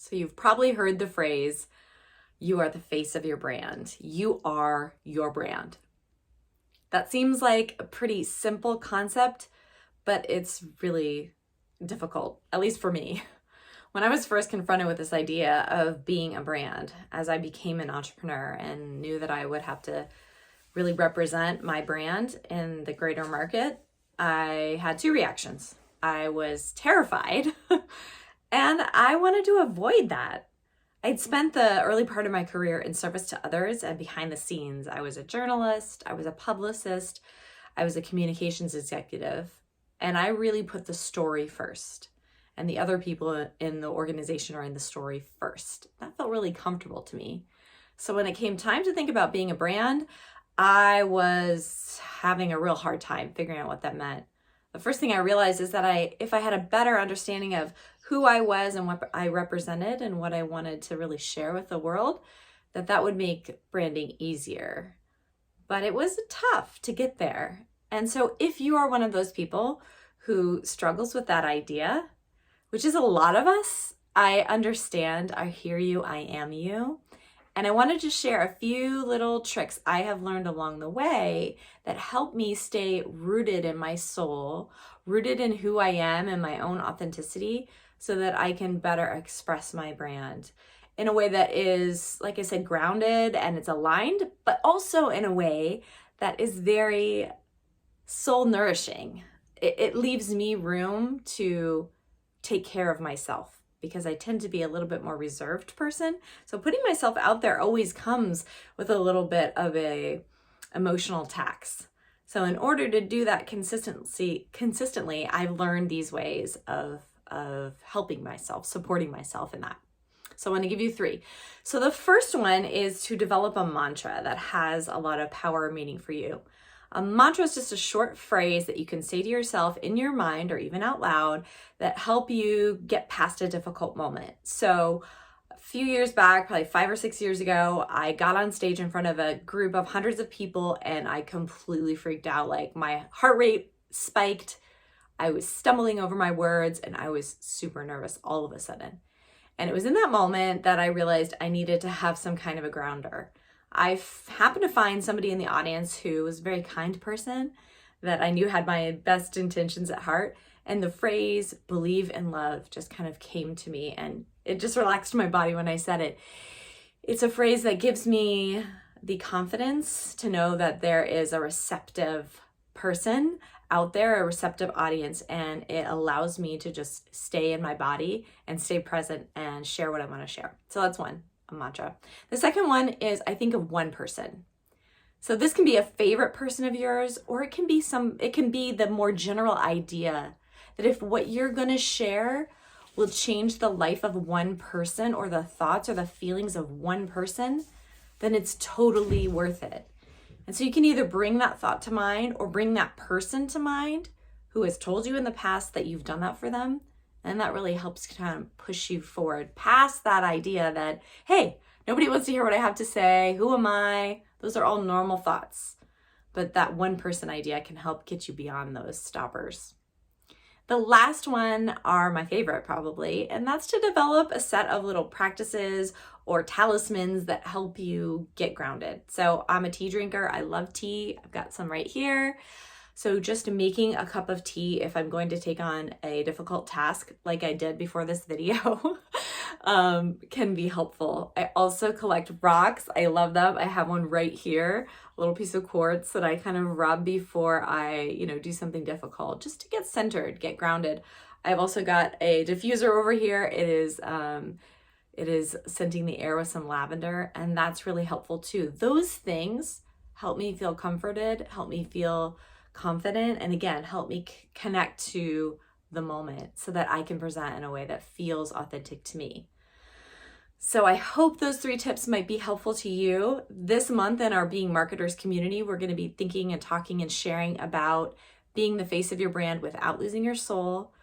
So you've probably heard the phrase, you are the face of your brand. You are your brand. That seems like a pretty simple concept, but it's really difficult, at least for me. When I was first confronted with this idea of being a brand, as I became an entrepreneur and knew that I would have to really represent my brand in the greater market, I had two reactions. I was terrified and I wanted to avoid that. I'd spent the early part of my career in service to others and behind the scenes. I was a journalist, I was a publicist, I was a communications executive, and I really put the story first and the other people in the organization are in the story first. That felt really comfortable to me. So when it came time to think about being a brand, I was having a real hard time figuring out what that meant. The first thing I realized is that if I had a better understanding of who I was and what I represented and what I wanted to really share with the world, that would make branding easier. But it was tough to get there. And so if you are one of those people who struggles with that idea, which is a lot of us, I understand, I hear you, I am you. And I wanted to share a few little tricks I have learned along the way that help me stay rooted in my soul, rooted in who I am and my own authenticity, so that I can better express my brand in a way that is, like I said, grounded and it's aligned, but also in a way that is very soul nourishing. It leaves me room to take care of myself, because I tend to be a little bit more reserved person. So putting myself out there always comes with a little bit of a emotional tax. So in order to do that consistently, I've learned these ways of helping myself, supporting myself in that. So I want to give you 3. So the first one is to develop a mantra that has a lot of power or meaning for you. A mantra is just a short phrase that you can say to yourself in your mind or even out loud that help you get past a difficult moment. So a few years back, probably 5 or 6 years ago, I got on stage in front of a group of hundreds of people and I completely freaked out. Like my heart rate spiked. I was stumbling over my words and I was super nervous all of a sudden. And it was in that moment that I realized I needed to have some kind of a grounder. I happened to find somebody in the audience who was a very kind person that I knew had my best intentions at heart. And the phrase believe in love just kind of came to me and it just relaxed my body when I said it. It's a phrase that gives me the confidence to know that there is a receptive person out there, a receptive audience, and it allows me to just stay in my body and stay present and share what I want to share. So that's one. A mantra. The second one is I think of one person. So this can be a favorite person of yours, or it can be the more general idea that if what you're going to share will change the life of one person or the thoughts or the feelings of one person, then it's totally worth it. And so you can either bring that thought to mind or bring that person to mind who has told you in the past that you've done that for them. And that really helps kind of push you forward past that idea that, hey, nobody wants to hear what I have to say. Who am I? Those are all normal thoughts. But that one person idea can help get you beyond those stoppers. The last one are my favorite probably, and that's to develop a set of little practices or talismans that help you get grounded. So I'm a tea drinker. I love tea. I've got some right here. So just making a cup of tea if I'm going to take on a difficult task like I did before this video can be helpful. I also collect rocks. I love them. I have one right here, a little piece of quartz that I kind of rub before I, do something difficult just to get centered, get grounded. I've also got a diffuser over here. It is scenting the air with some lavender, and that's really helpful too. Those things help me feel comforted, help me feel confident, and again, help me connect to the moment so that I can present in a way that feels authentic to me. So I hope those 3 tips might be helpful to you. This month in our Being Marketers community, we're going to be thinking and talking and sharing about being the face of your brand without losing your soul.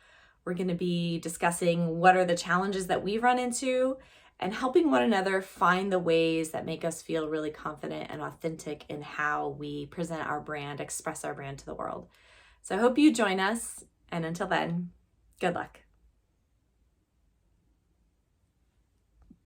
We're going to be discussing what are the challenges that we've run into and helping one another find the ways that make us feel really confident and authentic in how we present our brand, express our brand to the world. So I hope you join us. And until then, good luck.